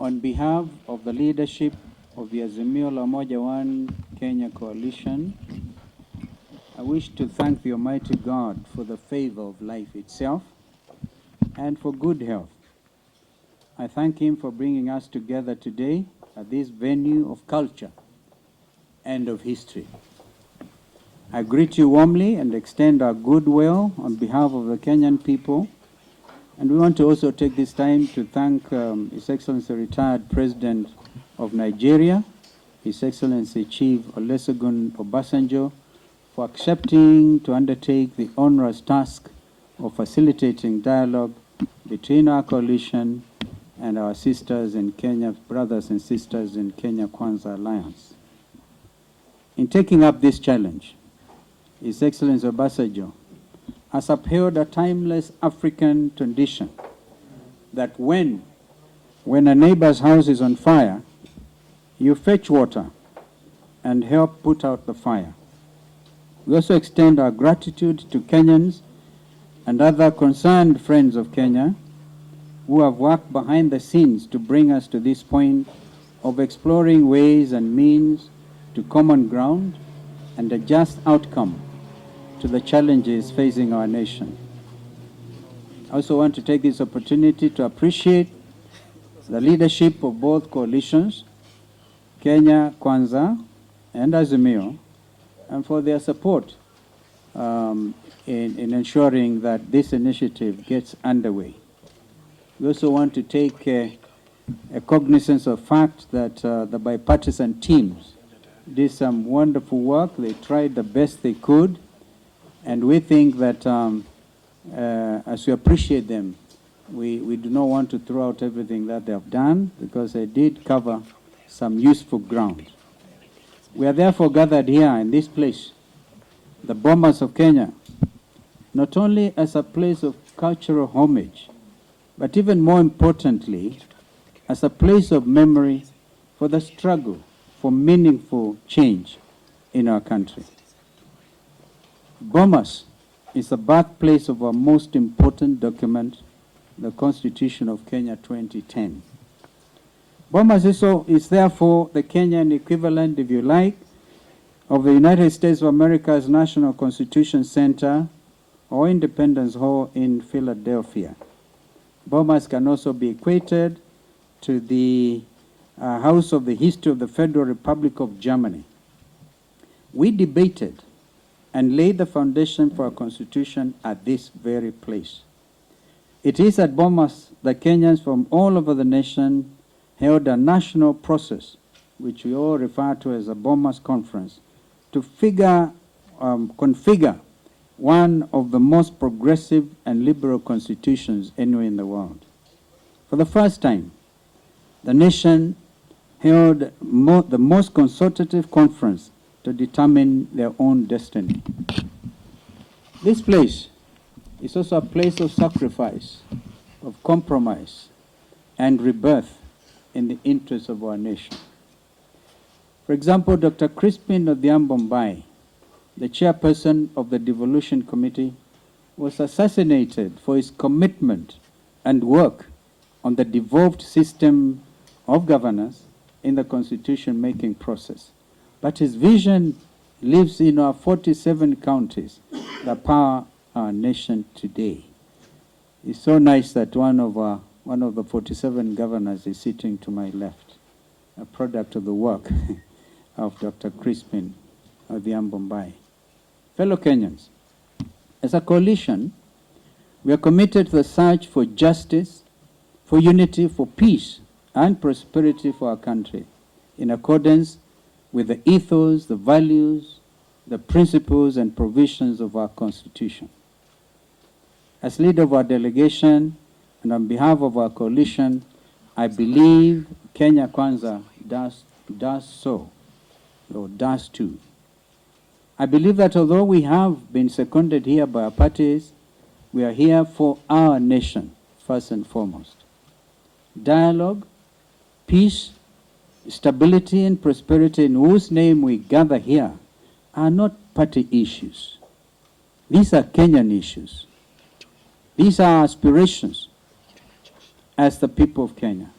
On behalf of the leadership of the Azimio la Umoja One Kenya Coalition, I wish to thank the Almighty God for the favor of life itself and for good health. I thank Him for bringing us together today at this venue of culture and of history. I greet you warmly and extend our goodwill on behalf of the Kenyan people. And we want to also take this time to thank His Excellency retired President of Nigeria, His Excellency Chief Olusegun Obasanjo, for accepting to undertake the onerous task of facilitating dialogue between our coalition and our sisters in Kenya, brothers and sisters in Kenya Kwanza Alliance. In taking up this challenge, His Excellency Obasanjo has upheld a timeless African tradition that when a neighbor's house is on fire, you fetch water and help put out the fire. We also extend our gratitude to Kenyans and other concerned friends of Kenya who have worked behind the scenes to bring us to this point of exploring ways and means to common ground and a just outcome to the challenges facing our nation. I also want to take this opportunity to appreciate the leadership of both coalitions, Kenya Kwanza and Azimio, and for their support in ensuring that this initiative gets underway. We also want to take a cognizance of fact that the bipartisan teams did some wonderful work. They tried the best they could, and we think that as we appreciate them, we do not want to throw out everything that they have done, because they did cover some useful ground. We are therefore gathered here in this place, the Bomas of Kenya, not only as a place of cultural homage, but even more importantly, as a place of memory for the struggle for meaningful change in our country. Bomas is the birthplace of our most important document, the Constitution of Kenya 2010. Bomas is therefore the Kenyan equivalent, if you like, of the United States of America's National Constitution Center or Independence Hall in Philadelphia. Bomas can also be equated to the House of the History of the Federal Republic of Germany. We debated and laid the foundation for our constitution at this very place. It is at Bomas that Kenyans from all over the nation held a national process, which we all refer to as a Bomas Conference, to configure one of the most progressive and liberal constitutions anywhere in the world. For the first time, the nation held the most consultative conference to determine their own destiny. This place is also a place of sacrifice, of compromise, and rebirth in the interests of our nation. For example, Dr. Crispin Odhiambo, the chairperson of the Devolution Committee, was assassinated for his commitment and work on the devolved system of governance in the constitution-making process. But his vision lives in our 47 counties that power our nation today. It's so nice that one of the 47 governors is sitting to my left, a product of the work of Dr. Crispin Odhiambo. Fellow Kenyans, as a coalition, we are committed to the search for justice, for unity, for peace, and prosperity for our country, in accordance with the ethos, the values, the principles, and provisions of our Constitution. As leader of our delegation, and on behalf of our coalition, I believe Kenya Kwanza does too. I believe that although we have been seconded here by our parties, we are here for our nation, first and foremost. Dialogue, peace, stability, and prosperity, in whose name we gather here, are not party issues. These are Kenyan issues. These are aspirations as the people of Kenya.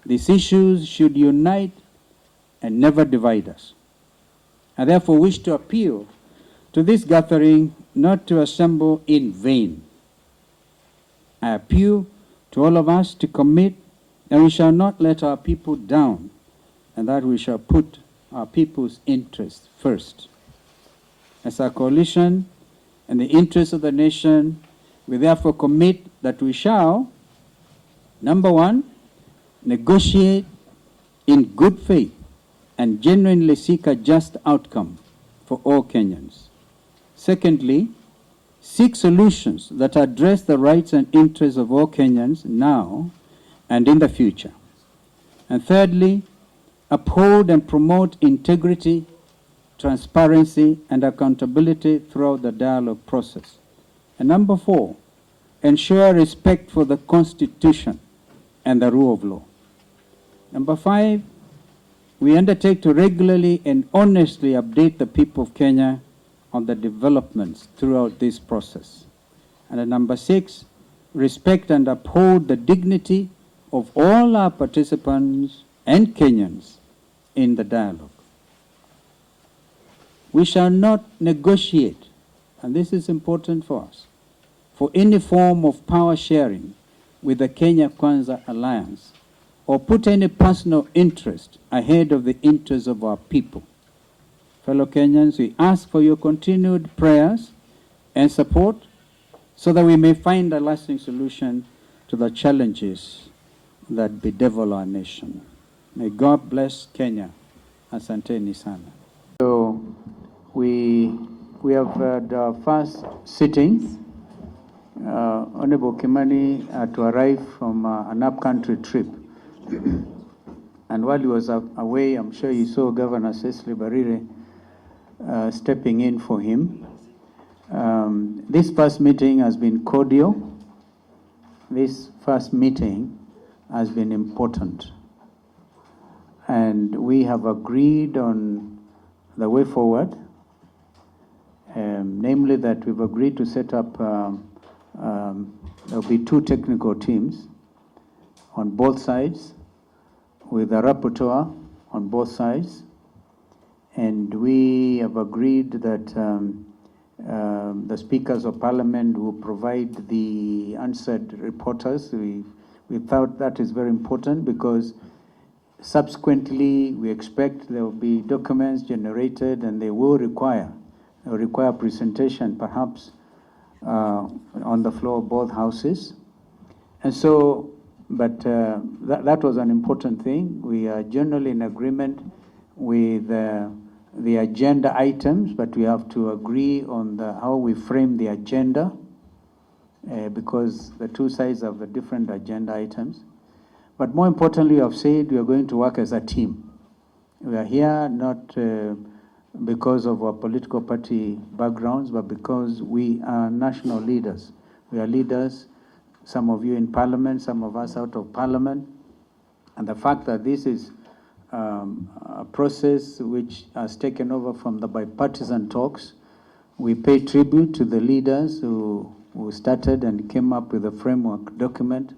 These issues should unite and never divide us. I therefore wish to appeal to this gathering not to assemble in vain. I appeal to all of us to commit that we shall not let our people down, and that we shall put our people's interests first. As a coalition and the interests of the nation, we therefore commit that we shall, number one, negotiate in good faith and genuinely seek a just outcome for all Kenyans. Secondly, seek solutions that address the rights and interests of all Kenyans now and in the future. And thirdly, uphold and promote integrity, transparency, and accountability throughout the dialogue process. And number four, ensure respect for the Constitution and the rule of law. Number five, we undertake to regularly and honestly update the people of Kenya on the developments throughout this process. And at number six, respect and uphold the dignity of all our participants and Kenyans in the dialogue. We shall not negotiate, and this is important for us, for any form of power sharing with the Kenya Kwanza Alliance or put any personal interest ahead of the interests of our people. Fellow Kenyans, we ask for your continued prayers and support so that we may find a lasting solution to the challenges that bedevil our nation. May God bless Kenya. Asanteni sana. So we have had our first sitting. Honorable Kimani to arrive from an up-country trip. And while he was away, I'm sure you saw Governor Cecily Barire stepping in for him. This first meeting has been cordial. This first meeting has been important. And we have agreed on the way forward, namely that we've agreed to set up, there'll be two technical teams on both sides, with a rapporteur on both sides. And we have agreed that the speakers of parliament will provide the answered reporters. We thought that is very important because subsequently we expect there will be documents generated and they will require presentation perhaps on the floor of both houses. And so, but that was an important thing. We are generally in agreement with the agenda items, but we have to agree on how we frame the agenda because the two sides have the different agenda items. But more importantly, I've said we are going to work as a team. We are here not because of our political party backgrounds, but because we are national leaders. We are leaders, some of you in parliament, some of us out of parliament. And the fact that this is a process which has taken over from the bipartisan talks, we pay tribute to the leaders who started and came up with a framework document,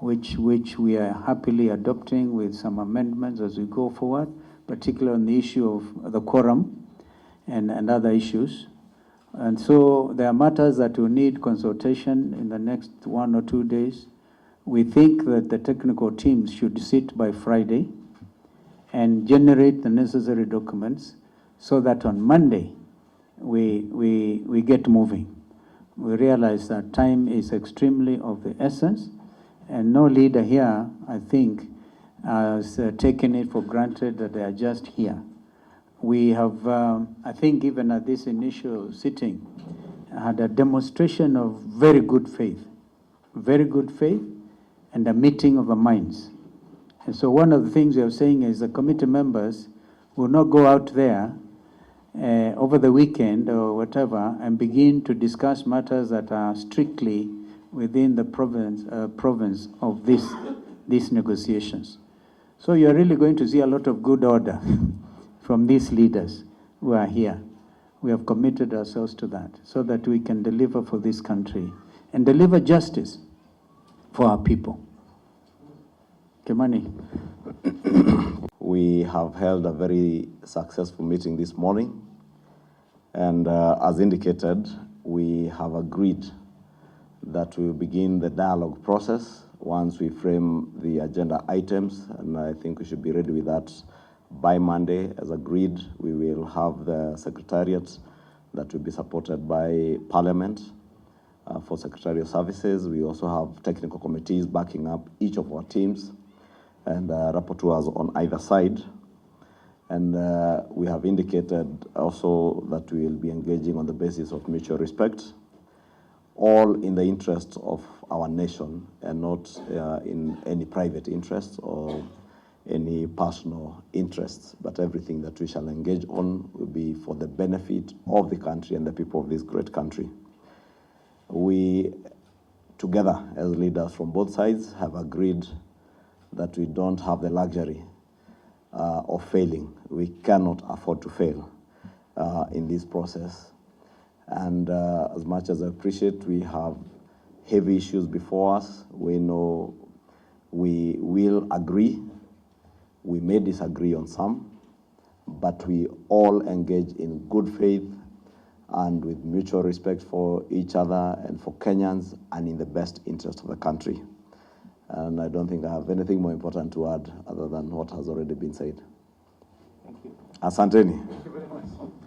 which we are happily adopting with some amendments as we go forward, particularly on the issue of the quorum and other issues. And so there are matters that will need consultation in the next 1 or 2 days. We think that the technical teams should sit by Friday and generate the necessary documents so that on Monday we get moving. We realize that time is extremely of the essence, and no leader here, I think, has taken it for granted that they are just here. We have, I think even at this initial sitting, had a demonstration of very good faith and a meeting of the minds. And so one of the things we are saying is the committee members will not go out there over the weekend or whatever and begin to discuss matters that are strictly within the province of these negotiations. So you're really going to see a lot of good order from these leaders who are here. We have committed ourselves to that so that we can deliver for this country and deliver justice for our people. Kimani. We have held a very successful meeting this morning, and as indicated, we have agreed that we will begin the dialogue process once we frame the agenda items, and I think we should be ready with that by Monday. As agreed, we will have the secretariat that will be supported by Parliament for secretarial services. We also have technical committees backing up each of our teams and rapporteurs on either side. And we have indicated also that we will be engaging on the basis of mutual respect, all in the interest of our nation and not in any private interests or any personal interests, but everything that we shall engage on will be for the benefit of the country and the people of this great country. We, together as leaders from both sides, have agreed that we don't have the luxury of failing. We cannot afford to fail in this process. And as much as I appreciate we have heavy issues before us, we know we will agree. We may disagree on some, but we all engage in good faith and with mutual respect for each other and for Kenyans and in the best interest of the country. And I don't think I have anything more important to add other than what has already been said. Thank you. Asanteni. Thank you very much.